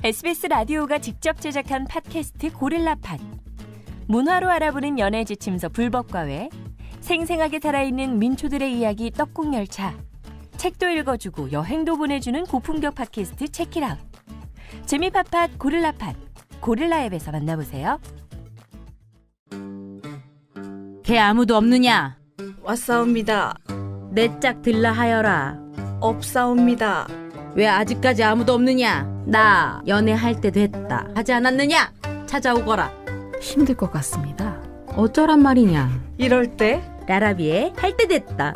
SBS 라디오가 직접 제작한 팟캐스트 고릴라팟. 문화로 알아보는 연애 지침서 불법과외, 생생하게 살아있는 민초들의 이야기 떡국열차, 책도 읽어주고 여행도 보내주는 고품격 팟캐스트 체키라웃. 재미팟팟 고릴라팟, 고릴라 앱에서 만나보세요. 걔 아무도 없느냐? 왔사옵니다. 내 짝 들라 하여라. 없사옵니다. 왜 아직까지 아무도 없느냐? 나 연애할 때 됐다 하지 않았느냐? 찾아오거라. 힘들 것 같습니다. 어쩌란 말이냐? 이럴 때 라라비에 할 때 됐다.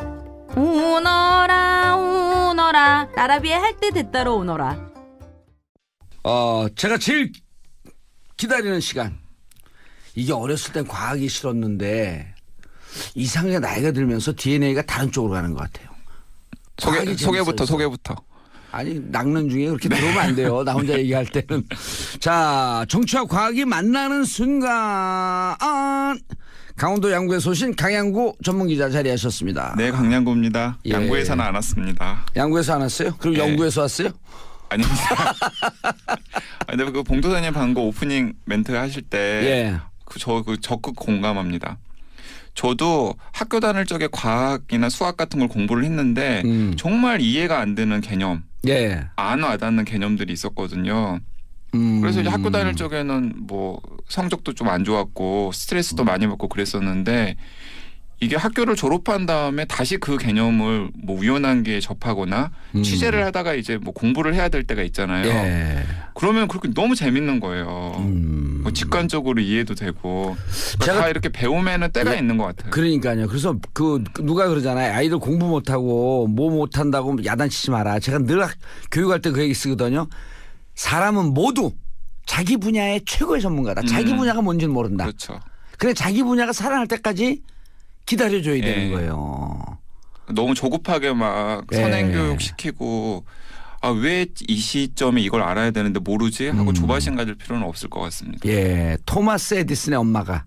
오너라 오너라. 라라비에 할 때 됐다로 오너라. 제가 제일 기다리는 시간. 이게 어렸을 땐 과학이 싫었는데 이상하게 나이가 들면서 DNA가 다른 쪽으로 가는 것 같아요. 소개부터. 아니 낚는 중에 그렇게 들어오면 안 돼요. 나 혼자 얘기할 때는. 자, 정치와 과학이 만나는 순간. 강원도 양구에 소신 강양구 전문기자 자리하셨습니다. 네, 강양구입니다. 예. 양구에서는 안 왔습니다. 양구에서 안 왔어요? 그럼 네. 영구에서 왔어요? 아닙니다. 근데 그 봉도사님 방금 오프닝 멘트 하실 때 저 적극 공감합니다. 저도 학교 다닐 적에 과학이나 수학 같은 걸 공부를 했는데 정말 이해가 안 되는 개념, 안 와닿는 개념들이 있었거든요. 그래서 이제 학교 다닐 적에는 뭐 성적도 좀 안 좋았고 스트레스도 많이 받고 그랬었는데 이게 학교를 졸업한 다음에 다시 그 개념을 뭐 우연한게 접하거나 취재를 하다가 이제 뭐 공부를 해야 될 때가 있잖아요. 그러면 그렇게 너무 재밌는 거예요. 뭐 직관적으로 이해도 되고 다 이렇게 배우면은 때가 있는 것 같아요. 그러니까요. 그래서 그 누가 그러잖아요. 아이들 공부 못하고 뭐 못한다고 야단치지 마라. 제가 늘 교육할 때 그 얘기 쓰거든요. 사람은 모두 자기 분야의 최고의 전문가다. 자기 분야가 뭔지는 모른다. 그렇죠. 그래 자기 분야가 살아날 때까지 기다려줘야 되는 거예요. 너무 조급하게 막 선행교육 시키고 왜 이 시점에 이걸 알아야 되는데 모르지 하고 조바심 가질 필요는 없을 것 같습니다. 토마스 에디슨의 엄마가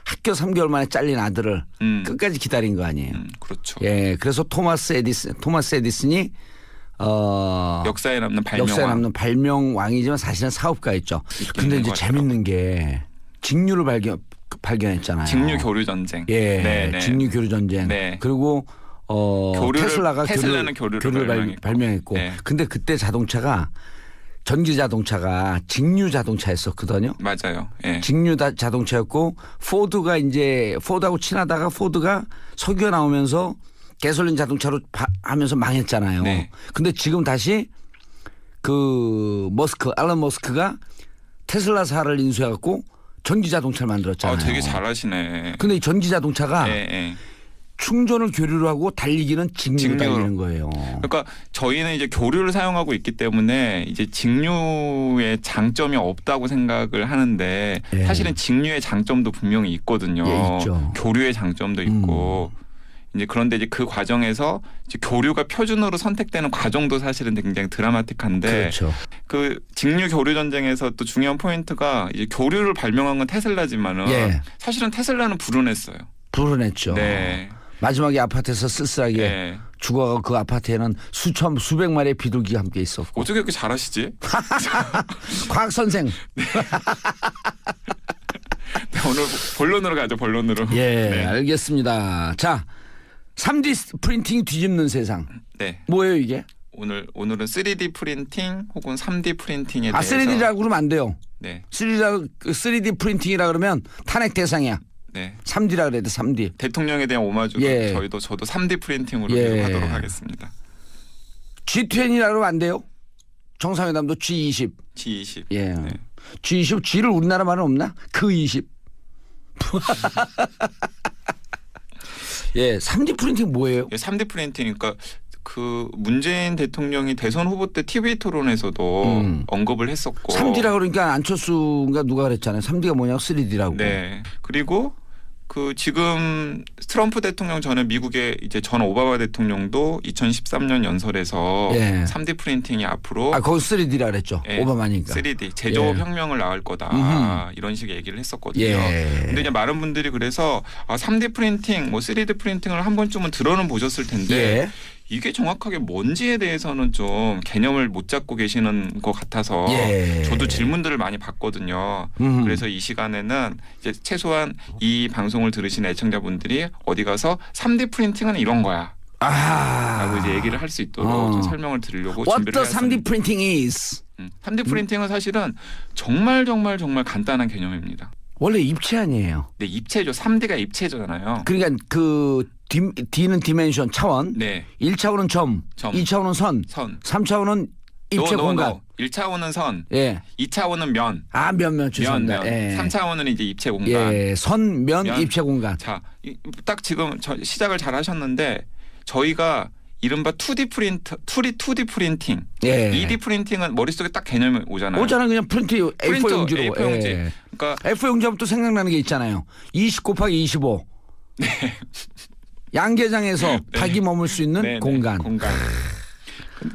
학교 3개월 만에 잘린 아들을 끝까지 기다린 거 아니에요. 그렇죠. 그래서 토마스 에디슨이 역사에 남는 발명왕이지만 사실은 사업가였죠. 근데 이제 재밌는 게 직류를 발견했잖아요. 직류 교류 전쟁. 직류 교류 전쟁. 그리고 테슬라는 교류를 발명했고. 근데 그때 전기 자동차가 직류 자동차였었거든요. 맞아요. 직류 자동차였고 포드하고 친하다가 포드가 석유가 나오면서 가솔린 자동차로 하면서 망했잖아요. 근데 지금 다시 앨런 머스크가 테슬라사를 인수해갖고 전기자동차를 만들었잖아요. 되게 잘하시네. 근데 이 전기자동차가 충전을 교류로 하고 달리기는 직류로 달리는 거예요. 그러니까 저희는 이제 교류를 사용하고 있기 때문에 이제 직류의 장점이 없다고 생각을 하는데 사실은 직류의 장점도 분명히 있거든요. 있죠. 교류의 장점도 있고. 이제 그런데 이제 그 과정에서 이제 교류가 표준으로 선택되는 과정도 사실은 굉장히 드라마틱한데 그 직류 교류 전쟁에서 또 중요한 포인트가 이제 교류를 발명한 건 테슬라지만은 사실은 테슬라는 불운했어요. 불운했죠. 마지막에 아파트에서 쓸쓸하게 죽어가고 그 아파트에는 수백 마리의 비둘기가 함께 있었고. 어떻게 그렇게 잘하시지? 과학 선생. 오늘 본론으로 가죠. 본론으로. 알겠습니다. 자, 3D 프린팅 뒤집는 세상. 뭐예요 이게? 오늘은 3D 프린팅 혹은 3D 프린팅에 대해서. 3D라고 그러면 안 돼요. 3D 프린팅이라 그러면 탄핵 대상이야. 3D라 그래야 돼. 3D. 대통령에 대한 오마주로 저도 3D 프린팅으로 하도록 하겠습니다. G20라 그러면 안 돼요. 정상회담도 G20. G20. G를 우리나라 말은 없나? 그 20. 3D 프린팅 뭐예요? 3D 프린팅 그러니까 그 문재인 대통령이 대선 후보 때 TV 토론에서도 언급을 했었고 3D라 그러니까 안철수가 누가 그랬잖아요. 3D가 뭐냐고 3D라고. 그리고 그 지금 트럼프 대통령 전에 미국의 이제 전 오바마 대통령도 2013년 연설에서 3D 프린팅이 앞으로 거기 3D라 그랬죠. 오바마니까. 3D 제조업 혁명을 낳을 거다. 이런 식의 얘기를 했었거든요. 근데 이제 많은 분들이 그래서 3D 프린팅, 뭐 3D 프린팅을 한 번쯤은 들어는 보셨을 텐데 이게 정확하게 뭔지에 대해서는 좀 개념을 못 잡고 계시는 것 같아서 예. 저도 질문들을 많이 받거든요. 그래서 이 시간에는 이제 최소한 이 방송을 들으신 애청자분들이 어디 가서 3D 프린팅은 이런 거야. 라고 이제 얘기를 할 수 있도록 좀 설명을 드리려고 What 준비를 the 3D printing is? 3D 프린팅은 사실은 정말 간단한 개념입니다. 원래 입체 아니에요. 네, 입체죠. 3D가 입체잖아요. 그러니까 그 D는 디멘션 차원, 네. 1차원은 점, 2차원은 선, 3차원은 입체 공간. 1차원은 선, 예. 2차원은 면. 면 죄송합니다. 예. 3차원은 이제 입체 공간. 예. 선, 면, 입체 공간. 자, 딱 지금 시작을 잘 하셨는데 저희가 이른바 2D 프린팅. 예. 2D 프린팅은 머릿속에 딱 개념이 오잖아요. 그냥 프린트 A4 용지로. A4 용지. 예. 그러니까 A4 용지하면 또 생각나는 게 있잖아요. 20 곱하기 25. 네. 양계장에서 닭이 머물 수 있는 공간.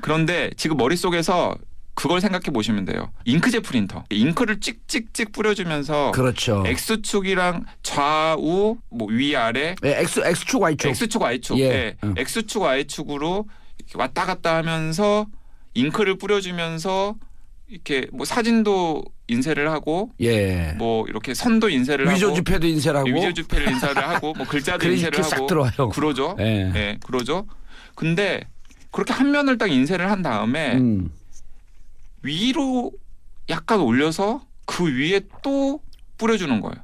그런데 지금 머릿속에서 그걸 생각해 보시면 돼요. 잉크젯 프린터. 잉크를 찍찍찍 뿌려주면서 그렇죠. X축이랑 좌우 뭐 위아래 X축 Y축. X축 Y축. 예. X축 Y축으로 이렇게 왔다 갔다 하면서 잉크를 뿌려주면서 이렇게 뭐 사진도 인쇄를 하고 뭐 이렇게 선도 인쇄를 하고 위조지폐도 인쇄를 하고 위조지폐를 인쇄를 하고 뭐 글자도 인쇄를 하고 싹 들어와요. 그러죠. 예. 네, 그러죠. 근데 그렇게 한 면을 딱 인쇄를 한 다음에 위로 약간 올려서 그 위에 또 뿌려주는 거예요.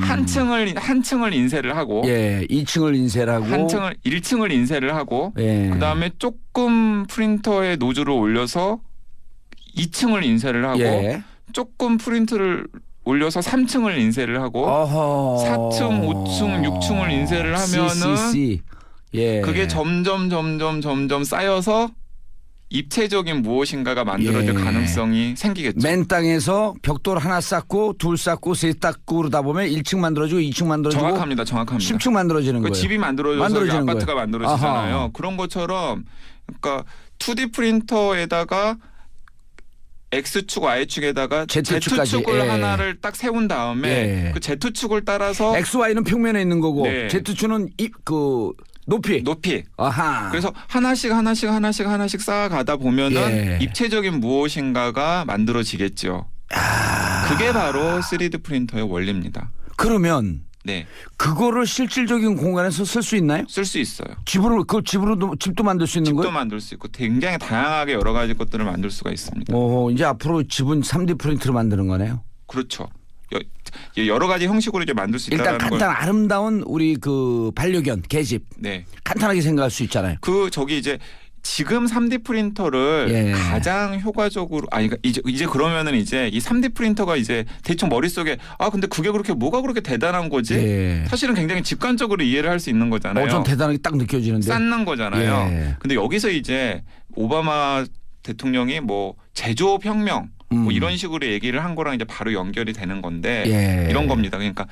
한 층을 인쇄를 하고 2층을 인쇄를 하고 1층을 인쇄를 하고 그다음에 조금 프린터에 노즐을 올려서 2층을 인쇄를 하고 조금 프린트를 올려서 3층을 인쇄를 하고 4층, 5층, 6층을 인쇄를 하면은 그게 점점 쌓여서 입체적인 무엇인가가 만들어질 가능성이 생기겠죠. 맨 땅에서 벽돌 하나 쌓고 둘 쌓고 셋 쌓고 그러다 보면 1층 만들어지고 2층 만들어지고 정확합니다. 10층 만들어지는 거예요. 집이 만들어져서 아파트가 만들어지잖아요. 아하. 그런 것처럼 그러니까 2D 프린터에다가 X축, Y축에다가 Z축을 하나를 딱 세운 다음에 그 Z축을 따라서 XY는 평면에 있는 거고 Z축은 그 높이. 아하. 그래서 하나씩 쌓아가다 보면은 입체적인 무엇인가가 만들어지겠죠. 그게 바로 3D 프린터의 원리입니다. 그러면 그거를 실질적인 공간에서 쓸 수 있나요? 쓸 수 있어요. 집도 만들 수 있는 거예요? 집도 만들 수 있고 굉장히 다양하게 여러 가지 것들을 만들 수가 있습니다. 이제 앞으로 집은 3D 프린트로 만드는 거네요. 그렇죠. 여러 가지 형식으로 이제 만들 수 있다는 일단 간단 아름다운 우리 그 반려견 개집 간단하게 생각할 수 있잖아요. 이제 지금 3D 프린터를 가장 효과적으로 그러니까 이제 그러면은 이제 이 3D 프린터가 이제 대충 머릿속에 근데 그게 뭐가 그렇게 대단한 거지? 사실은 굉장히 직관적으로 이해를 할 수 있는 거잖아요. 좀 대단하게 딱 느껴지는데. 쌓는 거잖아요. 근데 여기서 이제 오바마 대통령이 뭐 제조업 혁명 뭐 이런 식으로 얘기를 한 거랑 이제 바로 연결이 되는 건데 이런 겁니다. 그러니까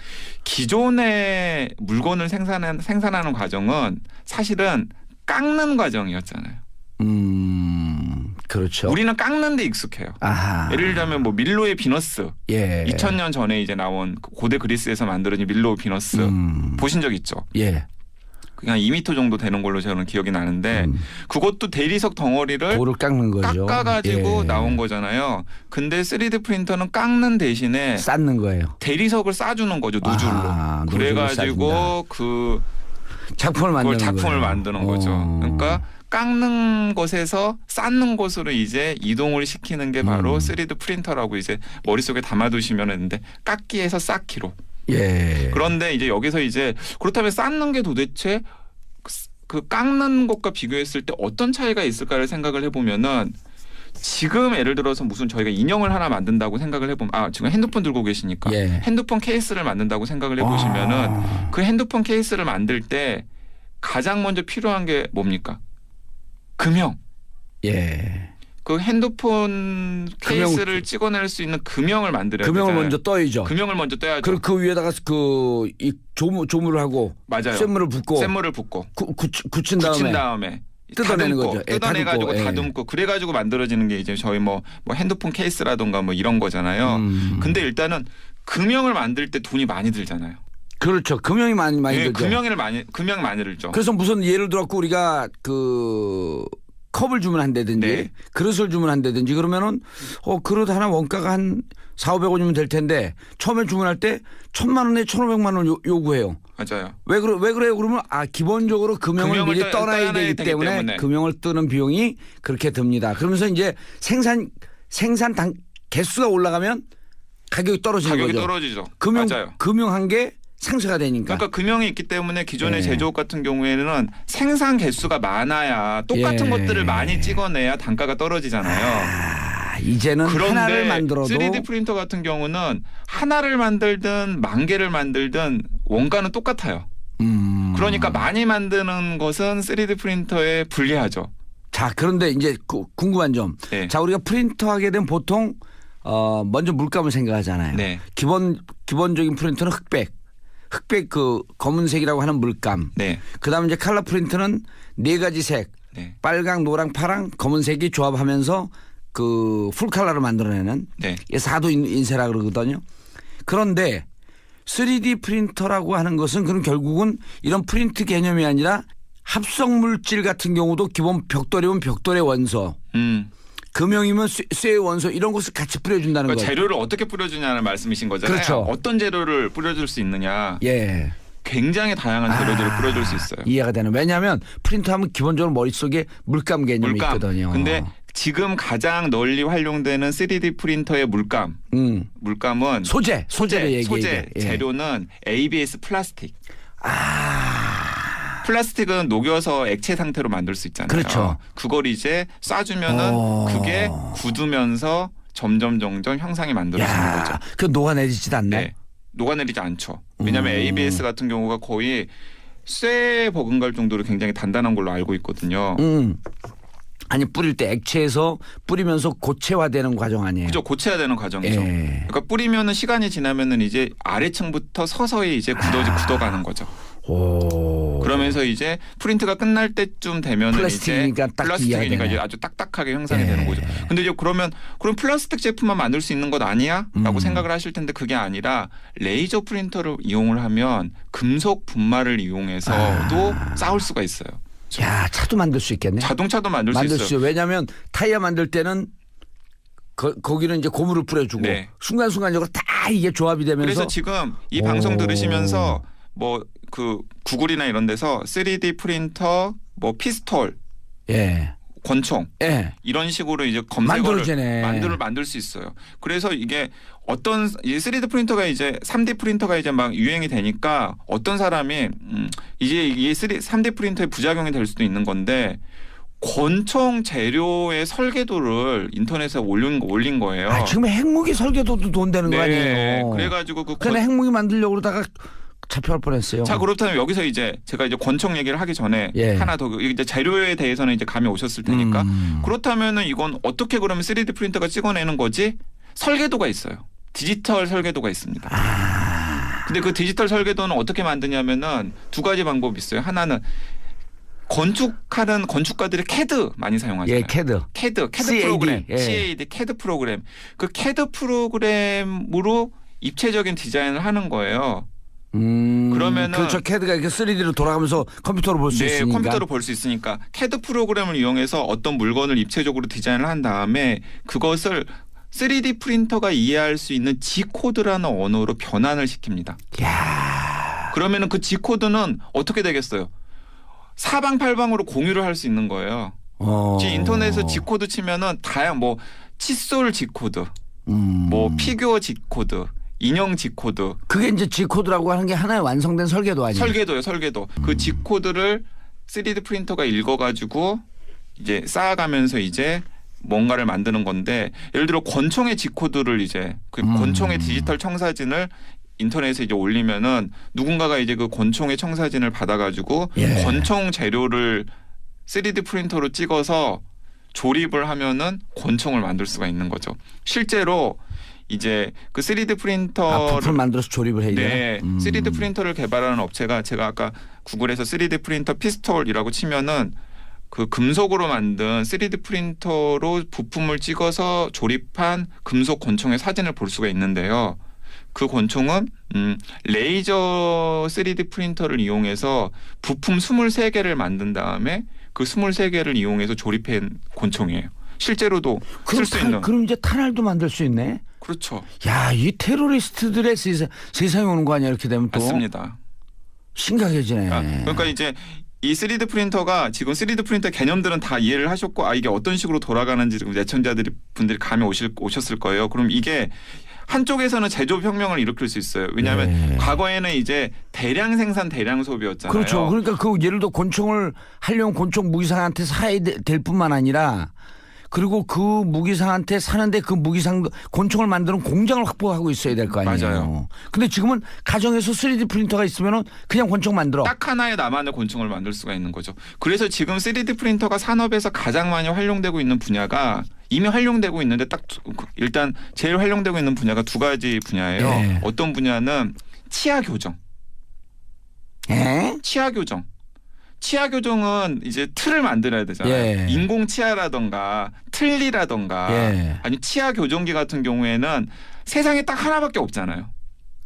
기존의 물건을 생산하는 과정은 사실은 깎는 과정이었잖아요. 그렇죠. 우리는 깎는 데 익숙해요. 예를 들자면 뭐 밀로의 비너스 2000년 전에 이제 나온 고대 그리스에서 만들어진 밀로의 비너스 보신 적 있죠? 그냥 2m 정도 되는 걸로 저는 기억이 나는데 그것도 대리석 덩어리를 돌을 깎는 거죠. 깎아가지고 나온 거잖아요. 근데 3D 프린터는 깎는 대신에 쌓는 거예요. 대리석을 싸주는 거죠. 노즐로. 그래가지고 그 작품을 만드는 거죠. 그러니까 깎는 것에서 쌓는 것으로 이제 이동을 시키는 게 바로 3D 프린터라고 이제 머릿속에 담아두시면 되는데 깎기에서 쌓기로. 그런데 이제 여기서 이제 그렇다면 쌓는 게 도대체 그 깎는 것과 비교했을 때 어떤 차이가 있을까를 생각을 해보면은 지금 예를 들어서 무슨 저희가 인형을 하나 만든다고 생각을 해보면 지금 핸드폰 들고 계시니까 핸드폰 케이스를 만든다고 생각을 해보시면은 그 핸드폰 케이스를 만들 때 가장 먼저 필요한 게 뭡니까? 금형. 그 핸드폰 케이스를 찍어낼 수 있는 금형을 만들어야 되잖아요. 금형을 먼저 떠야죠. 금형을 먼저 떠야죠. 그리고 그 위에다가 이 조물을 하고 쇳물을 붓고 굳힌 다음에 뜯어내는 거죠. 뜯어내가지고 다듬고 그래가지고 만들어지는 게 이제 저희 뭐 핸드폰 케이스라든가 뭐 이런 거잖아요. 근데 일단은 금형을 만들 때 돈이 많이 들잖아요. 그렇죠. 금형이 많이 네, 들죠. 금형 많이 들죠. 그래서 무슨 예를 들어갖고 우리가 그 컵을 주문한다든지 네. 그릇을 주문한다든지 그러면은 그릇 하나 원가가 한 4,500원이면 될 텐데 처음에 주문할 때 1,000만 원에 1,500만 원 요구해요. 맞아요. 왜 그래요? 그러면 기본적으로 금형을 미리 떠나야 되기 때문에 금형을 뜨는 비용이 그렇게 듭니다. 그러면서 이제 생산 개수가 올라가면 가격이 떨어지는 거죠. 떨어지죠. 맞아요. 금형한 게 상쇄가 되니까. 그러니까 금형이 있기 때문에 기존의 제조업 같은 경우에는 생산 개수가 많아야 똑같은 것들을 많이 찍어내야 단가가 떨어지잖아요. 이제는 하나를 만들어도 3D 프린터 같은 경우는 하나를 만들든 10,000개를 만들든 원가는 똑같아요. 그러니까 많이 만드는 것은 3D 프린터에 불리하죠. 자, 그런데 이제 궁금한 점. 네. 자, 우리가 프린터 하게 되면 보통 먼저 물감을 생각하잖아요. 네. 기본적인 프린터는 흑백 그 검은색이라고 하는 물감. 네. 그다음에 이제 컬러 프린트는 4가지 색. 네. 빨강, 노랑, 파랑, 검은색이 조합하면서 그 풀컬러를 만들어내는 네. 4도 인쇄라 그러거든요. 그런데 3D 프린터라고 하는 것은 그럼 결국은 이런 프린트 개념이 아니라 합성 물질 같은 경우도 기본 벽돌이면 벽돌의 원소. 금형이면 쇠의 원소 이런 것을 같이 뿌려준다는 거예요. 재료를 어떻게 뿌려주냐는 말씀이신 거잖아요. 그렇죠. 어떤 재료를 뿌려줄 수 있느냐. 예. 굉장히 다양한 재료들을 뿌려줄 수 있어요. 이해가 되는. 왜냐하면 프린터하면 기본적으로 머릿속에 물감 개념이 있거든요. 근데 지금 가장 널리 활용되는 3D 프린터의 물감은 소재 재료는 ABS 플라스틱. 플라스틱은 녹여서 액체 상태로 만들 수 있잖아요. 그렇죠. 그걸 이제 쏴주면은 그게 굳으면서 점점 형상이 만들어지는 거죠. 그 녹아내리지도 않네. 네. 녹아내리지 않죠. 왜냐하면 ABS 같은 경우가 거의 쇠에 버금갈 정도로 굉장히 단단한 걸로 알고 있거든요. 아니 뿌릴 때 액체에서 뿌리면서 고체화되는 과정 아니에요? 그죠. 고체화되는 과정이죠. 그러니까 뿌리면은 시간이 지나면은 이제 아래층부터 서서히 이제 굳어가는 거죠. 그러면서 이제 프린트가 끝날 때쯤 되면은 플라스틱이니까 이제 아주 딱딱하게 형상이 되는 거죠. 근데 이제 그럼 플라스틱 제품만 만들 수 있는 것 아니야?라고 생각을 하실 텐데 그게 아니라 레이저 프린터를 이용을 하면 금속 분말을 이용해서도 쌓을 수가 있어요. 야, 차도 만들 수 있겠네. 자동차도 만들 수 있어요. 왜냐하면 타이어 만들 때는 거기는 이제 고무를 뿌려주고 순간순간적으로 다 이게 조합이 되면서. 그래서 지금 이 방송 들으시면서 뭐 그 구글이나 이런 데서 3D 프린터 뭐 피스톨, 권총 이런 식으로 이제 검색어를 만들 수 있어요. 그래서 이게 어떤 이 3D 프린터가 이제 3D 프린터가 이제 막 유행이 되니까 어떤 사람이 이제 이게 3D 프린터의 부작용이 될 수도 있는 건데 권총 재료의 설계도를 인터넷에 올린 거예요. 지금 핵무기 설계도도 돈 되는 거 아니에요? 그래가지고 근데 핵무기 만들려고 그러다가 잡혀갈 뻔했어요. 자, 그렇다면 여기서 이제 제가 이제 권총 얘기를 하기 전에 하나 더 이제 재료에 대해서는 이제 감이 오셨을 테니까 그렇다면은 이건 어떻게 그러면 3D 프린터가 찍어내는 거지? 설계도가 있어요. 디지털 설계도가 있습니다. 근데 그 디지털 설계도는 어떻게 만드냐면은 2가지 방법이 있어요. 하나는 건축하는 건축가들이 CAD 많이 사용하잖아요. CAD 프로그램, CAD CAD 프로그램. 그 CAD 프로그램으로 입체적인 디자인을 하는 거예요. 그러면은 그렇죠. CAD가 이렇게 3D로 돌아가면서 컴퓨터로 볼 수 있으니까. 컴퓨터로 볼 수 있으니까 CAD 프로그램을 이용해서 어떤 물건을 입체적으로 디자인을 한 다음에 그것을 3D 프린터가 이해할 수 있는 G코드라는 언어로 변환을 시킵니다. 그러면은 그 G코드는 어떻게 되겠어요? 사방팔방으로 공유를 할 수 있는 거예요. 인터넷에서 G코드 치면은 다양한 뭐 칫솔 G코드, 뭐 피규어 G코드, 인형 G코드. 그게 이제 G코드라고 하는 게 하나의 완성된 설계도 아니에요? 설계도. 그 G코드를 3D 프린터가 읽어가지고 이제 쌓아가면서 이제 뭔가를 만드는 건데 예를 들어 권총의 G코드를 이제 그 권총의 디지털 청사진을 인터넷에 이제 올리면은 누군가가 이제 그 권총의 청사진을 받아가지고 권총 재료를 3D 프린터로 찍어서 조립을 하면은 권총을 만들 수가 있는 거죠. 실제로 이제 그 3D 프린터를 부품 만들어서 조립을 해요. 3D 프린터를 개발하는 업체가 제가 아까 구글에서 3D 프린터 피스톨이라고 치면은 그 금속으로 만든 3D 프린터로 부품을 찍어서 조립한 금속 권총의 사진을 볼 수가 있는데요. 그 권총은 레이저 3D 프린터를 이용해서 부품 23개를 만든 다음에 그 23개를 이용해서 조립한 권총이에요. 실제로도 쓸 수 있는. 그럼 이제 탄알도 만들 수 있네. 그렇죠. 야, 이 테러리스트들의 세상에 오는 거 아니야 이렇게 되면 또. 맞습니다. 심각해지네. 그러니까 이제 이 3D 프린터가 지금 3D 프린터 개념들은 다 이해를 하셨고 이게 어떤 식으로 돌아가는지 지금 애청자들이 분들이 감이 오셨을 거예요. 그럼 이게 한쪽에서는 제조혁명을 일으킬 수 있어요. 왜냐하면 과거에는 이제 대량 생산 대량 소비였잖아요. 그렇죠. 그러니까 그 예를 들어 권총을 하려면 권총 무기상한테 사야 될 뿐만 아니라 그리고 그 무기상한테 사는데 그 무기상 권총을 만드는 공장을 확보하고 있어야 될 거 아니에요. 맞아요. 근데 지금은 가정에서 3D 프린터가 있으면 그냥 권총 만들어. 딱 하나의 나만의 권총을 만들 수가 있는 거죠. 그래서 지금 3D 프린터가 산업에서 가장 많이 활용되고 있는 분야가 이미 활용되고 있는데 딱 일단 제일 활용되고 있는 분야가 두 가지 분야예요. 예. 어떤 분야는 치아 교정. 예? 치아 교정. 치아 교정은 이제 틀을 만들어야 되잖아요. 예. 인공 치아라던가 틀니라던가 예. 아니 치아 교정기 같은 경우에는 세상에 딱 하나밖에 없잖아요.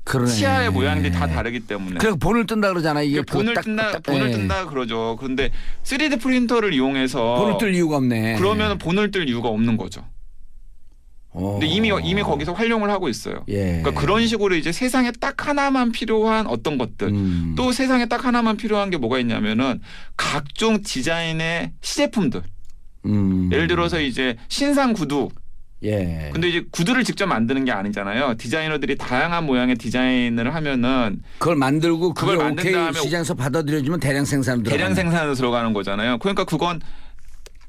그러네. 치아의 모양들이 다 다르기 때문에. 그래서 본을 뜬다 그러잖아. 이게 본을 뜬다 그러죠. 그런데 3D 프린터를 이용해서 본을 뜰 이유가 없네. 그러면 본을 뜰 이유가 없는 거죠. 근데 이미 거기서 활용을 하고 있어요. 예. 그러니까 그런 식으로 이제 세상에 딱 하나만 필요한 어떤 것들 또 세상에 딱 하나만 필요한 게 뭐가 있냐면은 각종 디자인의 시제품들. 예를 들어서 이제 신상 구두. 예. 근데 이제 구두를 직접 만드는 게 아니잖아요. 디자이너들이 다양한 모양의 디자인을 하면은 그걸 만들고 그걸 그걸 만든 오케이 다음에 시장에서 받아들여주면 대량 생산으로 대량 생산으로 들어가는 거잖아요. 그러니까 그건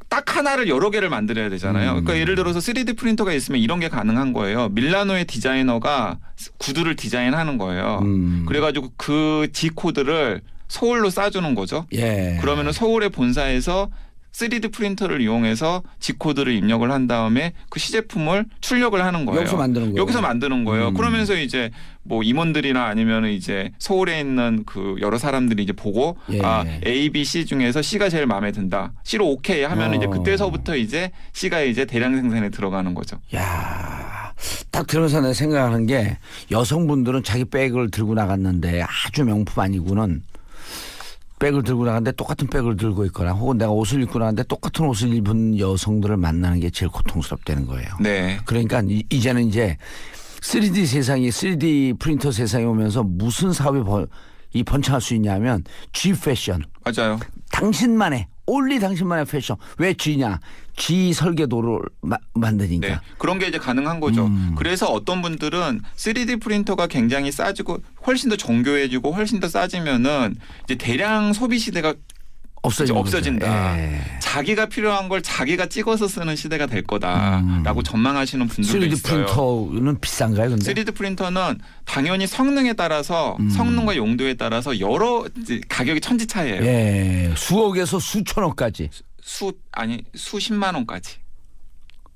딱 하나를 여러 개를 만들어야 되잖아요. 그러니까 예를 들어서 3D 프린터가 있으면 이런 게 가능한 거예요. 밀라노의 디자이너가 구두를 디자인하는 거예요. 그래가지고 그 G 코드를 소울로 쏴주는 거죠. 예. 그러면은 서울의 본사에서 3D 프린터를 이용해서 G 코드를 입력을 한 다음에 그 시제품을 출력을 하는 거예요. 여기서 만드는 거예요. 여기서 만드는 거예요. 그러면서 이제 뭐 임원들이나 아니면 이제 서울에 있는 그 여러 사람들이 이제 보고 예. A, B, C 중에서 C가 제일 마음에 든다. C로 오케이 하면 이제 그때서부터 이제 C가 이제 대량 생산에 들어가는 거죠. 야, 딱 들으면서 내가 생각하는 게 여성분들은 자기 백을 들고 나갔는데 아주 명품 아니고는 백을 들고 나갔는데 똑같은 백을 들고 있거나 혹은 내가 옷을 입고 나갔는데 똑같은 옷을 입은 여성들을 만나는 게 제일 고통스럽다는 거예요. 네. 그러니까 이제는 이제 3D 세상이 3D 프린터 세상에 오면서 무슨 사업이 번창할 수 있냐면 G 패션. 맞아요. 당신만의 올리 당신만의 패션. 왜 G냐? G 설계도를 만드니까. 네. 그런 게 이제 가능한 거죠. 그래서 어떤 분들은 3D 프린터가 굉장히 싸지고 훨씬 더 정교해지고 훨씬 더 싸지면은 이제 대량 소비 시대가 없어진다. 자기가 필요한 걸 자기가 찍어서 쓰는 시대가 될 거다라고 전망하시는 분들도 3D 있어요. 3D 프린터는 비싼가요? 근데? 3D 프린터는 당연히 성능에 따라서 성능과 용도에 따라서 여러 이제 가격이 천지차이예요. 예. 수억에서 수천억까지. 수십만 원까지.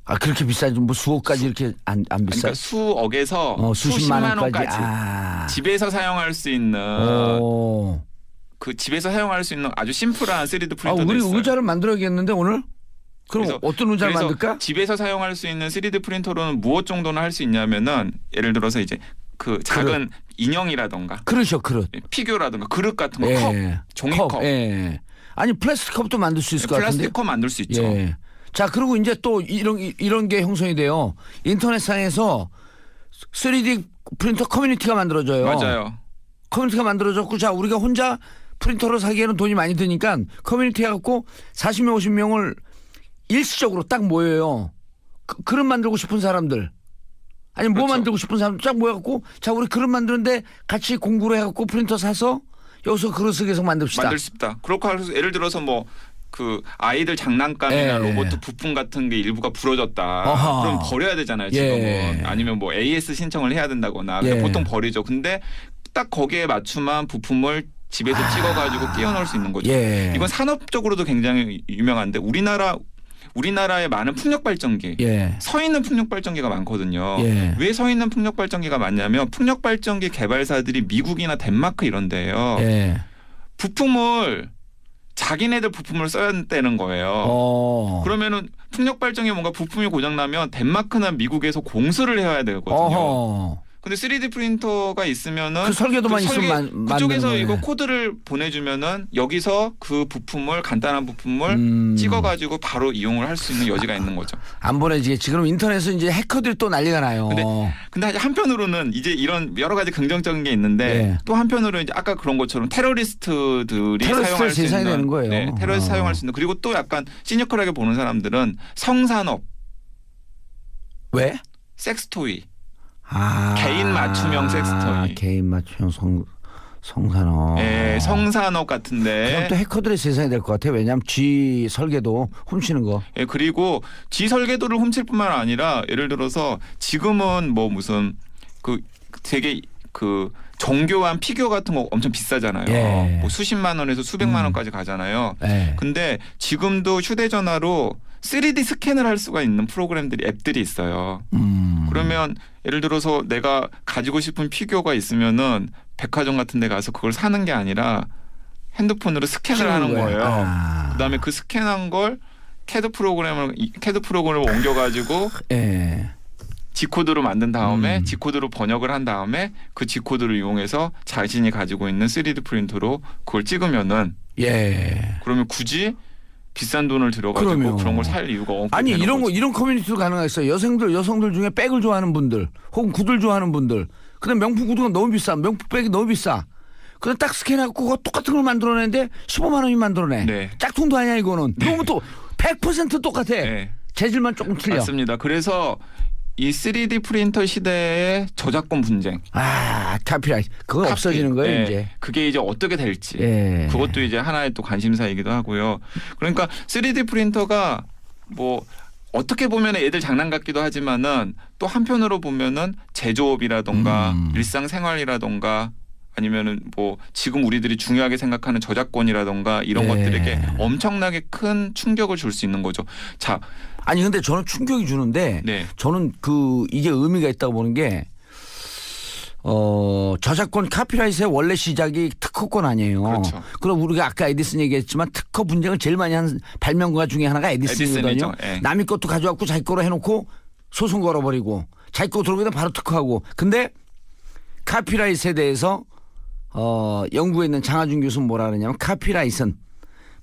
아 그렇게 비싸지 뭐 수억까지 이렇게 안 비싸요? 그러니까 수억에서 수십만 원까지. 집에서 사용할 수 있는 그 집에서 사용할 수 있는 아주 심플한 3D 프린터도 우리 있어요. 의자를 만들어야겠는데 오늘? 그럼 어떤 의자를 만들까? 집에서 사용할 수 있는 3D 프린터로는 무엇 정도는 할 수 있냐면은 예를 들어서 이제 그 작은 인형이라던가 그릇이요, 그릇. 피규어라던가 그릇 같은 거, 컵, 종이컵. 예. 아니 플라스틱 컵도 만들 수 있을 것 같은데. 플라스틱 컵 만들 수 있죠. 예. 자 그리고 이제 또 이런 게 형성이 돼요. 인터넷상에서 3D 프린터 커뮤니티가 만들어져요. 맞아요. 커뮤니티가 만들어졌고 자 우리가 혼자 프린터로 사기에는 돈이 많이 드니까 커뮤니티 해갖고 40명 50명을 일시적으로 딱 모여요. 그릇 만들고 싶은 사람들 아니 뭐 그렇죠. 만들고 싶은 사람들 딱 모여갖고 자 우리 그릇 만드는데 같이 공부를 해갖고 프린터 사서 여기서 그릇을 계속 만듭시다. 그렇게 해서 예를 들어서 뭐 그 아이들 장난감이나 로봇 부품 같은 게 일부가 부러졌다. 그럼 버려야 되잖아요. 지금은. 아니면 뭐 AS 신청을 해야 된다거나. 근데 보통 버리죠. 근데 딱 거기에 맞춤한 부품을 집에서 찍어가지고 끼워 넣을 수 있는 거죠. 이건 산업적으로도 굉장히 유명한데 우리나라에 많은 풍력 발전기, 서 있는 풍력 발전기가 많거든요. 왜 서 있는 풍력 발전기가 많냐면 풍력 발전기 개발사들이 미국이나 덴마크 이런 데예요. 부품을 자기네들 부품을 써야 되는 거예요. 그러면은 풍력 발전기 뭔가 부품이 고장 나면 덴마크나 미국에서 공수를 해야 되거든요. 근데 3D 프린터가 있으면은 그 설계도만 그 있으면 그쪽에서 만드는 이거 거네. 코드를 보내주면은 여기서 그 부품을 간단한 부품을 찍어가지고 바로 이용을 할 수 있는 여지가 있는 거죠. 안 보내지겠지. 그럼 인터넷에서 이제 해커들이 또 난리가 나요. 근데 한편으로는 이제 이런 여러 가지 긍정적인 게 있는데 네. 또 한편으로는 이제 아까 그런 것처럼 테러리스트들이 사용할 수 세상이 있는 되는 거예요. 네, 테러리스트 사용할 수 있는 그리고 또 약간 시니컬하게 보는 사람들은 성산업, 왜? 섹스토이. 아, 개인 맞춤형 섹스토이. 개인 맞춤형 성산업. 예, 성산업 같은데. 그럼 또 해커들의 세상이 될 것 같아. 왜냐하면 G 설계도 훔치는 거. 예, 그리고 지 설계도를 훔칠 뿐만 아니라 예를 들어서 지금은 뭐 무슨 그 되게 그 정교한 피규어 같은 거 엄청 비싸잖아요. 예. 뭐 수십만 원에서 수백만 원까지 가잖아요. 예. 근데 지금도 휴대전화로 3D 스캔을 할 수가 있는 프로그램들이 앱들이 있어요. 그러면 예를 들어서 내가 가지고 싶은 피규어가 있으면은 백화점 같은 데 가서 그걸 사는 게 아니라 핸드폰으로 스캔을 하는 거예요. 그다음에 그 스캔한 걸 캐드 프로그램을 옮겨가지고 예. G코드로 만든 다음에 G코드로 번역을 한 다음에 그 G코드를 이용해서 자신이 가지고 있는 3D 프린터로 그걸 찍으면은 예. 그러면 굳이 비싼 돈을 들여가지고 그럼요. 그런 걸 살 이유가 없게 아니 되는 이런 거죠. 거 이런 커뮤니티도 가능했어요. 여성들 중에 백을 좋아하는 분들, 혹은 구두를 좋아하는 분들. 근데 명품 구두가 너무 비싸, 명품 백이 너무 비싸. 그냥 딱 스캔하고 그거 똑같은 걸 만들어내는데 15만 원이 만들어내. 네. 짝퉁도 아니야 이거는. 너무 또 100% 똑같아. 네. 재질만 조금 틀려. 맞습니다. 그래서 이 3D 프린터 시대의 저작권 분쟁. 아, 카피라이트. 그거 카피. 없어지는 거예요, 네. 이제. 그게 이제 어떻게 될지. 예. 그것도 이제 하나의 또 관심사이기도 하고요. 그러니까 3D 프린터가 뭐 어떻게 보면 애들 장난 같기도 하지만은 또 한편으로 보면은 제조업이라던가 일상생활이라던가 아니면은 뭐 지금 우리들이 중요하게 생각하는 저작권이라던가 이런 예. 것들에게 엄청나게 큰 충격을 줄 수 있는 거죠. 자, 아니 근데 저는 충격이 주는데 네. 저는 이게 의미가 있다고 보는 게 저작권 카피라이트의 원래 시작이 특허권 아니에요. 그렇죠. 그럼 우리가 아까 에디슨 얘기했지만 특허 분쟁을 제일 많이 한 발명가 중에 하나가 에디슨이거든요. 에디슨이죠. 예. 남의 것도 가져갖고 자기 거로 해놓고 소송 걸어버리고 자기 거 들어오면 바로 특허하고. 근데 카피라이트에 대해서 영국에 있는 장하준 교수는 뭐라 그러냐면 카피라이트는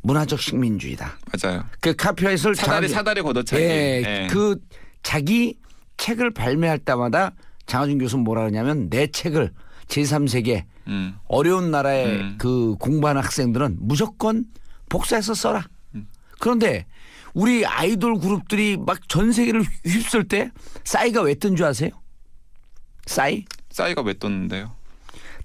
문화적 식민주의다. 맞아요. 그 카피라이트를 사다리 걷어차기. 예, 예. 그 자기 책을 발매할 때마다 장하준 교수는 뭐라 그러냐면 내 책을 제3세계 어려운 나라에 그 공부하는 학생들은 무조건 복사해서 써라. 그런데 우리 아이돌 그룹들이 막 전 세계를 휩쓸 때 싸이가 왜 뜬 줄 아세요? 싸이가 왜 떴는데요?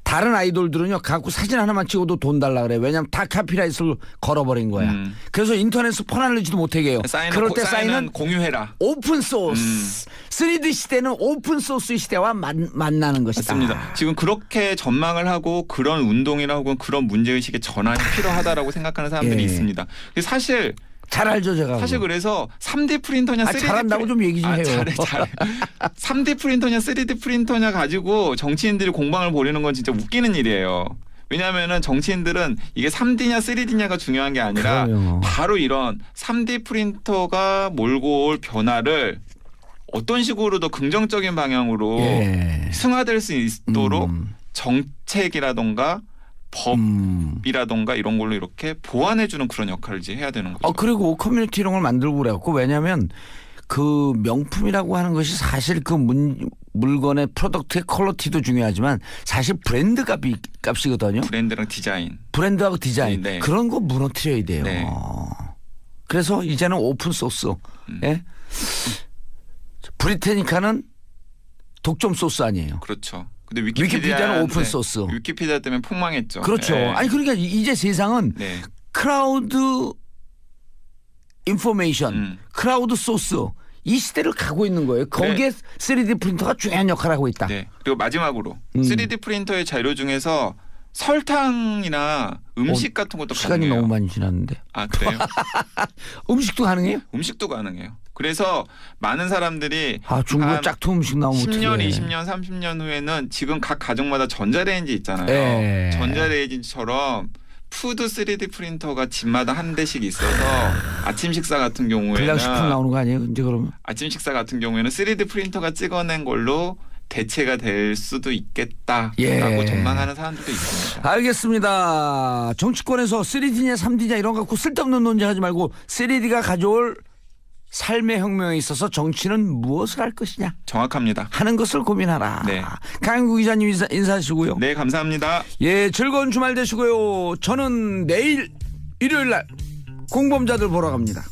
다른 아이돌들은요 갖고 사진 하나만 찍어도 돈 달라 그래. 왜냐하면 다 카피라이트를 걸어버린 거야. 그래서 인터넷에서 퍼날리지도 못하게 해요. 그럴 때 싸이는 공유해라. 오픈 소스. 3D 시대는 오픈 소스 시대와 만나는 것이다. 맞습니다. 지금 그렇게 전망을 하고 그런 운동이라고 그런 문제의식의 전환이 필요하다라고 생각하는 사람들이 예. 있습니다. 사실 잘 알죠 제가. 사실 그래서 3D 프린터냐 3D 잘한다고 좀 얘기 좀 해요. 잘해. 3D 프린터냐 3D 프린터냐 가지고 정치인들이 공방을 벌이는 건 진짜 웃기는 일이에요. 왜냐하면은 정치인들은 이게 3D냐 3D냐가 중요한 게 아니라 그럼요. 바로 이런 3D 프린터가 몰고 올 변화를 어떤 식으로 더 긍정적인 방향으로 예. 승화될 수 있도록 정책이라던가 법이라던가 이런 걸로 이렇게 보완해주는 그런 역할을 이제 해야 되는 거죠. 그리고 커뮤니티 이런 걸 만들고 그래갖고 왜냐하면 그 명품이라고 하는 것이 사실 그 물건의 프로덕트의 퀄리티도 중요하지만 사실 브랜드 값이거든요. 브랜드랑 디자인. 브랜드하고 디자인 네. 그런 거 무너뜨려야 돼요. 네. 그래서 이제는 오픈 소스. 예? 브리테니카는 독점 소스 아니에요. 그렇죠. 근데 위키피디아는 오픈 소스. 위키피디아 때문에 폭망했죠. 그렇죠. 네. 아니 그러니까 이제 세상은 네. 크라우드 인포메이션, 크라우드 소스 이 시대를 가고 있는 거예요. 거기에 3D 프린터가 중요한 역할을 하고 있다. 네. 그리고 마지막으로 3D 프린터의 자료 중에서 설탕이나 음식 같은 것도 시간이 가능해요. 너무 많이 지났는데. 아 그래요? 음식도 가능해요? 음식도 가능해요. 그래서 많은 사람들이 중국 한 짝퉁 음식 나오면 10년, 어떡해. 20년, 30년 후에는 지금 각 가정마다 전자레인지 있잖아요. 예. 전자레인지처럼 푸드 3D 프린터가 집마다 한 대씩 있어서 아침 식사 같은 경우에는 불량식품 나오는 거 아니에요? 이제 그러면 아침 식사 같은 경우에는 3D 프린터가 찍어낸 걸로 대체가 될 수도 있겠다라고 예. 전망하는 사람들도 있습니다. 알겠습니다. 정치권에서 3D냐 3D냐 이런 거 갖고 쓸데없는 논쟁하지 말고 3D가 가져올 삶의 혁명에 있어서 정치는 무엇을 할 것이냐 정확합니다. 하는 것을 고민하라. 네. 강영구 기자님 인사하시고요. 네, 감사합니다. 예, 즐거운 주말 되시고요. 저는 내일 일요일 날 공범자들 보러 갑니다.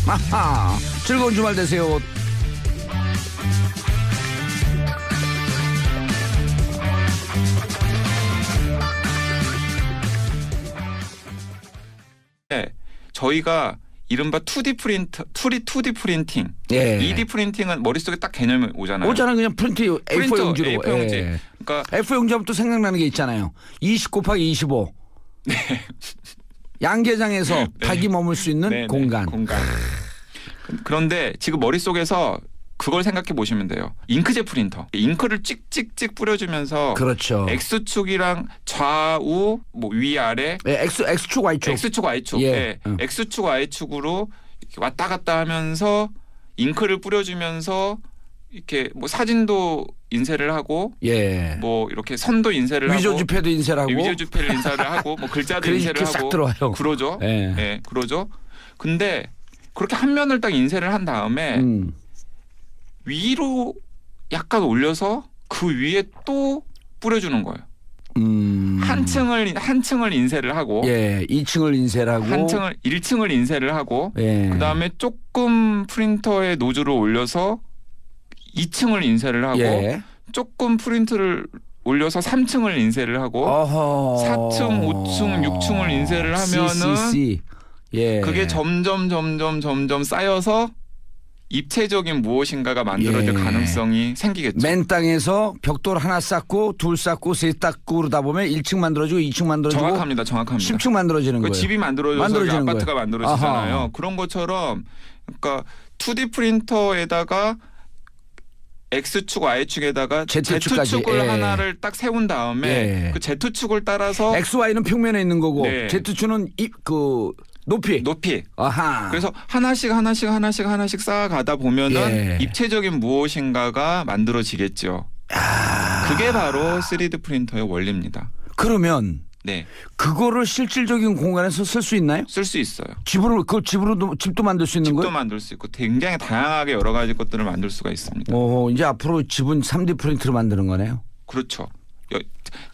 아하, 즐거운 주말 되세요. 네, 저희가 이른바 2D 프린터, 2D 프린팅, 예. 2D 프린팅은 머릿속에 딱 개념이 오잖아요. 오잖아 그냥 프린트 A4 용지로. A4 용지. 예. 그러니까 A4 용지하면 또 생각나는 게 있잖아요. 20 곱하기 25. 네. 양계장에서 닭이 머물 수 있는 네, 공간. 네, 공간. 그런데 지금 머릿속에서 그걸 생각해 보시면 돼요. 잉크젯 프린터. 잉크를 찍찍찍 뿌려주면서 그렇죠. X축이랑 좌우 뭐 위아래 예, X축 Y축. X축 Y축. 예. 네. X축 Y축으로 이렇게 왔다 갔다 하면서 잉크를 뿌려주면서 이렇게 뭐 사진도 인쇄를 하고 예. 뭐 이렇게 선도 인쇄를 위조 하고 지폐도 인쇄를 하고 위조 지폐를 인쇄를 하고 뭐 글자도 그렇게 인쇄를 싹 하고 들어와요. 그러죠. 예. 네, 그러죠. 근데 그렇게 한 면을 딱 인쇄를 한 다음에 위로 약간 올려서 그 위에 또 뿌려주는 거예요. 한 층을 인쇄를 하고 예, 2층을 인쇄를 하고 1층을 인쇄를 하고 예. 그다음에 조금 프린터에 노즐을 올려서 2층을 인쇄를 하고 예. 조금 프린트를 올려서 3층을 인쇄를 하고 어허. 4층, 5층, 6층을 인쇄를 하면은 C. 예. 그게 점점 쌓여서 입체적인 무엇인가가 만들어질 예. 가능성이 생기겠죠. 맨 땅에서 벽돌 하나 쌓고 둘 쌓고 셋 쌓고 그러다 보면 1층 만들어지고 2층 만들어지고 정확합니다. 10층 만들어지는 거예요. 집이 만들어져서 만들어지는 아파트가 거예요. 만들어지잖아요. 아하. 그런 것처럼 그러니까 2D 프린터에다가 X축, Y축에다가 Z축까지. Z축을 예. 하나를 딱 세운 다음에 예. 그 Z축을 따라서 X, Y는 평면에 있는 거고 네. Z축은 그 높이. 아하. 그래서 하나씩 쌓아가다 보면은 예. 입체적인 무엇인가가 만들어지겠죠. 그게 바로 3D 프린터의 원리입니다. 그러면 네, 그거를 실질적인 공간에서 쓸 수 있나요? 쓸 수 있어요. 집도 만들 수 있는 집도 거예요? 만들 수 있고 굉장히 다양하게 여러 가지 것들을 만들 수가 있습니다. 이제 앞으로 집은 3D 프린트로 만드는 거네요. 그렇죠.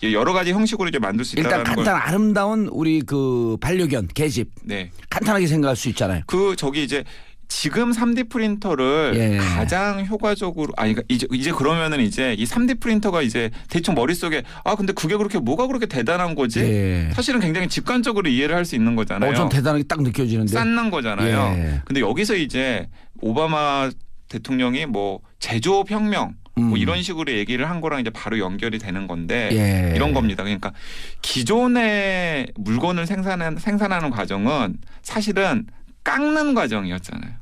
여러 가지 형식으로 이제 만들 수 일단 있다는 걸. 간단 아름다운 우리 그 반려견 계집 네. 간단하게 생각할 수 있잖아요. 저기 이제 지금 3D 프린터를 예. 가장 효과적으로 그러니까 이제 그러면은 이제 이 3D 프린터가 이제 대충 머릿속에 근데 그게 그렇게 뭐가 그렇게 대단한 거지? 예. 사실은 굉장히 직관적으로 이해를 할 수 있는 거잖아요. 좀 대단하게 딱 느껴지는데. 쌓는 거잖아요. 예. 근데 여기서 이제 오바마 대통령이 뭐 제조업 혁명 뭐 이런 식으로 얘기를 한 거랑 이제 바로 연결이 되는 건데 예. 이런 겁니다. 그러니까 기존의 물건을 생산하는 과정은 사실은 깎는 과정이었잖아요.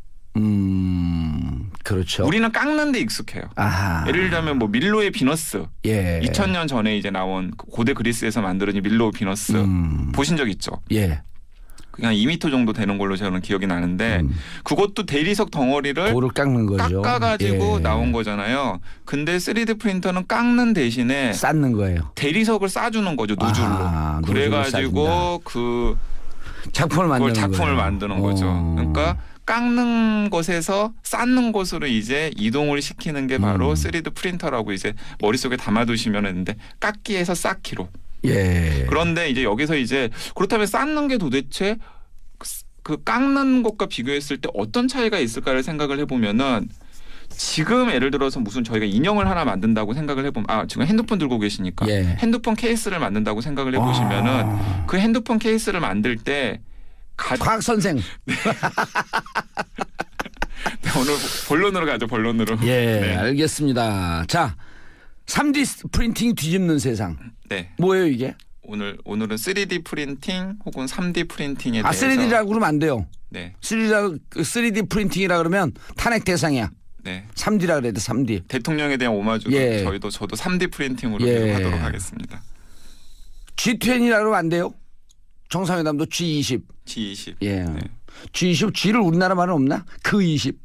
그렇죠. 우리는 깎는 데 익숙해요. 아하. 예를 들면 뭐 밀로의 비너스. 예. 2000년 전에 이제 나온 고대 그리스에서 만들어진 밀로 비너스. 보신 적 있죠? 예. 그냥 2m 정도 되는 걸로 저는 기억이 나는데 그것도 대리석 덩어리를 돌을 깎는 거죠. 깎아가지고 예. 나온 거잖아요. 근데 3D 프린터는 깎는 대신에 쌓는 거예요. 대리석을 싸주는 거죠. 노즐로. 아하, 노즐을 그래가지고 그 작품을 만드는 그걸 작품을 거예요. 만드는 거죠. 그러니까 깎는 것에서 쌓는 곳으로 이제 이동을 시키는 게 바로 3D 프린터라고 이제 머릿속에 담아두시면 했는데 깎기에서 쌓기로. 예. 그런데 이제 여기서 이제 그렇다면 쌓는 게 도대체 그 깎는 것과 비교했을 때 어떤 차이가 있을까를 생각을 해보면은 지금 예를 들어서 무슨 저희가 인형을 하나 만든다고 생각을 해보면 지금 핸드폰 들고 계시니까 예. 핸드폰 케이스를 만든다고 생각을 해보시면은 그 핸드폰 케이스를 만들 때 과학 선생. 오늘 본론으로 가죠. 본론으로. 예, 네. 알겠습니다. 자, 3D 프린팅 뒤집는 세상. 네. 뭐예요 이게? 오늘은 3D 프린팅 혹은 3D 프린팅에 대해서 3D라고 그러면 안 돼요. 네. 3D 프린팅이라 그러면 탄핵 대상이야. 네. 3D라 그래야 돼. 3D. 대통령에 대한 오마주로 예. 저도 3D 프린팅으로 예. 계속 하도록 하겠습니다. G20이라 그러면 안 돼요. 정상회담도 G20. G20. 예. 네. G20 G를 우리나라 말은 없나? 그 20.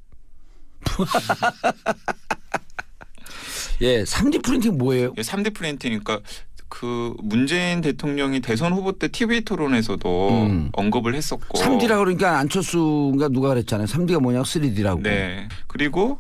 예, 3D 프린팅 뭐예요? 3D 프린팅 그러니까 그 문재인 대통령이 대선 후보 때 TV 토론에서도 언급을 했었고 3D라 그러니까 안철수가 누가 그랬잖아요. 3D가 뭐냐고 3D라고. 네. 그리고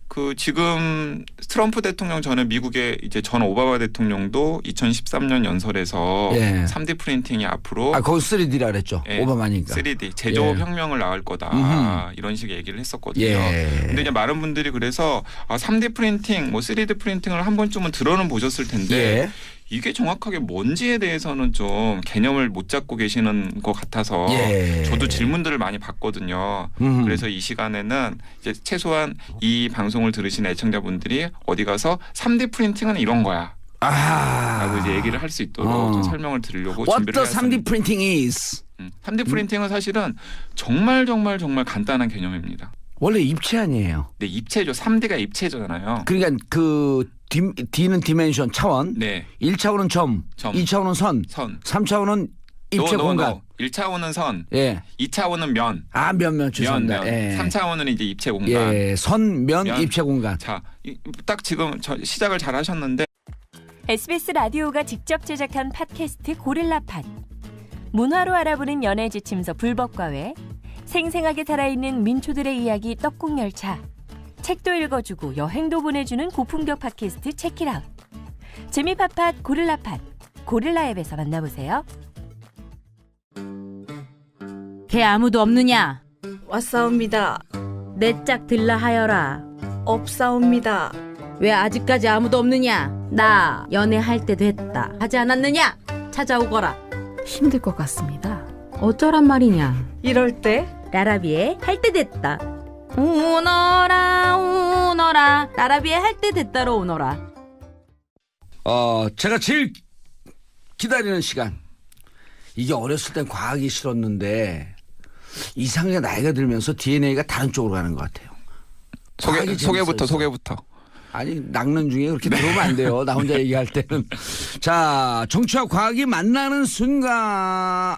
그 지금 트럼프 대통령 전에 미국의 이제 전 오바마 대통령도 2013년 연설에서 예. 3D 프린팅이 앞으로 거기 3D라 그랬죠. 예, 오바마니까. 3D 제조업 예. 혁명을 낳을 거다. 이런 식의 얘기를 했었거든요. 예. 근데 이제 많은 분들이 그래서 3D 프린팅, 뭐 3D 프린팅을 한 번쯤은 들어는 보셨을 텐데 예. 이게 정확하게 뭔지에 대해서는 좀 개념을 못 잡고 계시는 것 같아서 예. 저도 질문들을 많이 받거든요. 그래서 이 시간에는 이제 최소한 이 방송을 들으신 애청자분들이 어디 가서 3D 프린팅은 이런 거야. 라고 이제 얘기를 할 수 있도록 좀 설명을 드리려고 What 준비를 the 3D printing is? 3D 프린팅은 사실은 정말 간단한 개념입니다. 원래 입체 아니에요. 네, 입체죠. 3D가 입체잖아요. 그러니까 그 D는 디멘션 차원, 네. 1차원은 점, 2차원은 선, 3차원은 입체 공간. 1차원은 선, 예. 2차원은 면. 면 죄송합니다. 예. 3차원은 이제 입체 공간. 예. 선, 면, 입체 공간. 자, 딱 지금 시작을 잘 하셨는데 SBS 라디오가 직접 제작한 팟캐스트 고릴라팟. 문화로 알아보는 연애 지침서 불법과외, 생생하게 살아있는 민초들의 이야기 떡국열차, 책도 읽어주고 여행도 보내주는 고품격 팟캐스트 체키라웃. 재미팟팟 고릴라팟, 고릴라 앱에서 만나보세요. 개 아무도 없느냐? 왔사옵니다. 내 짝 들라 하여라. 없사옵니다. 왜 아직까지 아무도 없느냐? 나 연애할 때 됐다. 하지 않았느냐? 찾아오거라. 힘들 것 같습니다. 어쩌란 말이냐? 이럴 때 라라비에 할 때 됐다. 우너라 우너라. 라라비에 할 때 됐다로 우너라. 제가 제일 기다리는 시간. 이게 어렸을 땐 과학이 싫었는데 이상하게 나이가 들면서 DNA가 다른 쪽으로 가는 것 같아요. 소개부터. 아니 낚는 중에 그렇게 들어오면 안 돼요. 나 혼자 얘기할 때는. 자, 정치와 과학이 만나는 순간.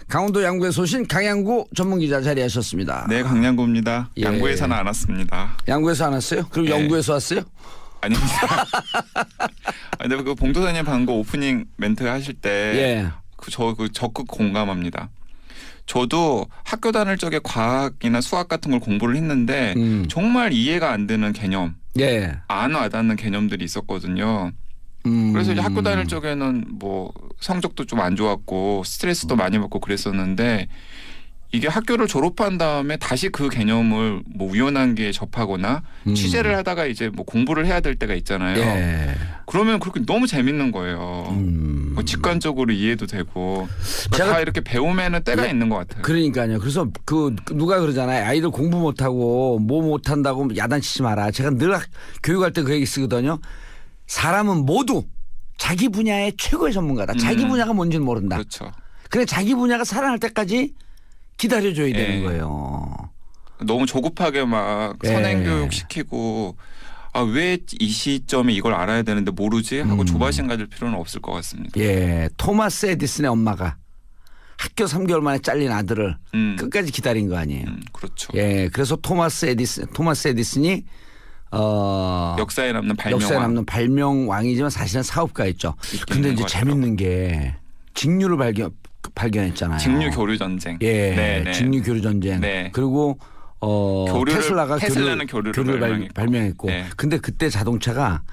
강원도 양구에 소신 강양구 전문기자 자리하셨습니다. 네, 강양구입니다. 예. 양구에서는 안 왔습니다. 양구에서 안 왔어요? 그럼 영구에서 왔어요? 아닙니다. 근데 그 봉도사님 방금 오프닝 멘트 하실 때 예. 저 적극 공감합니다. 저도 학교 다닐 적에 과학이나 수학 같은 걸 공부를 했는데 정말 이해가 안 되는 개념, 예. 안 와닿는 개념들이 있었거든요. 그래서 이제 학교 다닐 적에는 뭐 성적도 좀 안 좋았고 스트레스도 많이 받고 그랬었는데 이게 학교를 졸업한 다음에 다시 그 개념을 뭐 우연한 게 접하거나 취재를 하다가 이제 뭐 공부를 해야 될 때가 있잖아요. 예. 그러면 그렇게 너무 재밌는 거예요. 뭐 직관적으로 이해도 되고 그러니까 다 이렇게 배우면은 때가 있는 것 같아요. 그러니까요. 그래서 그 누가 그러잖아요. 아이들 공부 못하고 뭐 못한다고 야단치지 마라. 제가 늘 교육할 때 그 얘기 쓰거든요. 사람은 모두 자기 분야의 최고의 전문가다. 자기 분야가 뭔지는 모른다. 그렇죠. 그래 자기 분야가 살아날 때까지 기다려줘야 되는 거예요. 너무 조급하게 막 선행교육 시키고 왜 이 시점에 이걸 알아야 되는데 모르지 하고 조바심 가질 필요는 없을 것 같습니다. 예, 토마스 에디슨의 엄마가 학교 3개월 만에 잘린 아들을 끝까지 기다린 거 아니에요. 그렇죠. 예, 그래서 토마스 에디슨이 역사에 남는 발명왕이지만 사실은 사업가였죠. 근데 이제 재밌는 게 직류를 발견했잖아요. 직류 교류 전쟁. 예, 네. 직류 교류 전쟁. 네. 그리고 테슬라는 교류를 발명했고. 네. 근데 그때 자동차가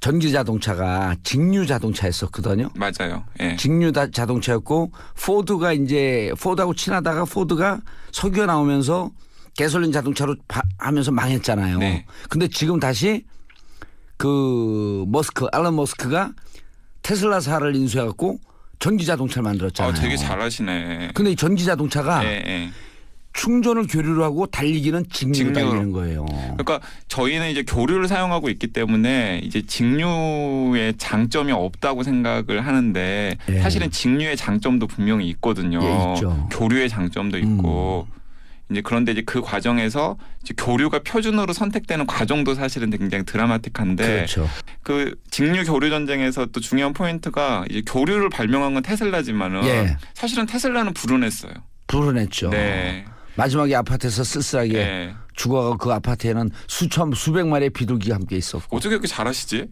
전기 자동차가 직류 자동차였었거든요. 맞아요. 예. 직류 자동차였고 포드하고 친하다가 포드가 석유가 나오면서 가솔린 자동차로 하면서 망했잖아요. 네. 근데 지금 다시 앨런 머스크가 테슬라사를 인수해갖고 전기 자동차를 만들었잖아요. 되게 잘하시네. 근데 이 전기 자동차가 충전을 교류로 하고 달리기는 직류로 달리는 거예요. 그러니까 저희는 이제 교류를 사용하고 있기 때문에 이제 직류의 장점이 없다고 생각을 하는데 사실은 직류의 장점도 분명히 있거든요. 예, 있죠. 교류의 장점도 있고. 이제 그런데 이제 그 과정에서 이제 교류가 표준으로 선택되는 과정도 사실은 굉장히 드라마틱한데 그렇죠. 그 직류 교류 전쟁에서 또 중요한 포인트가 이제 교류를 발명한 건 테슬라지만은 사실은 테슬라는 불운했어요. 불운했죠. 네. 마지막에 아파트에서 쓸쓸하게 죽어가고 그 아파트에는 수백 마리의 비둘기가 함께 있었고. 어떻게 그렇게 잘하시지?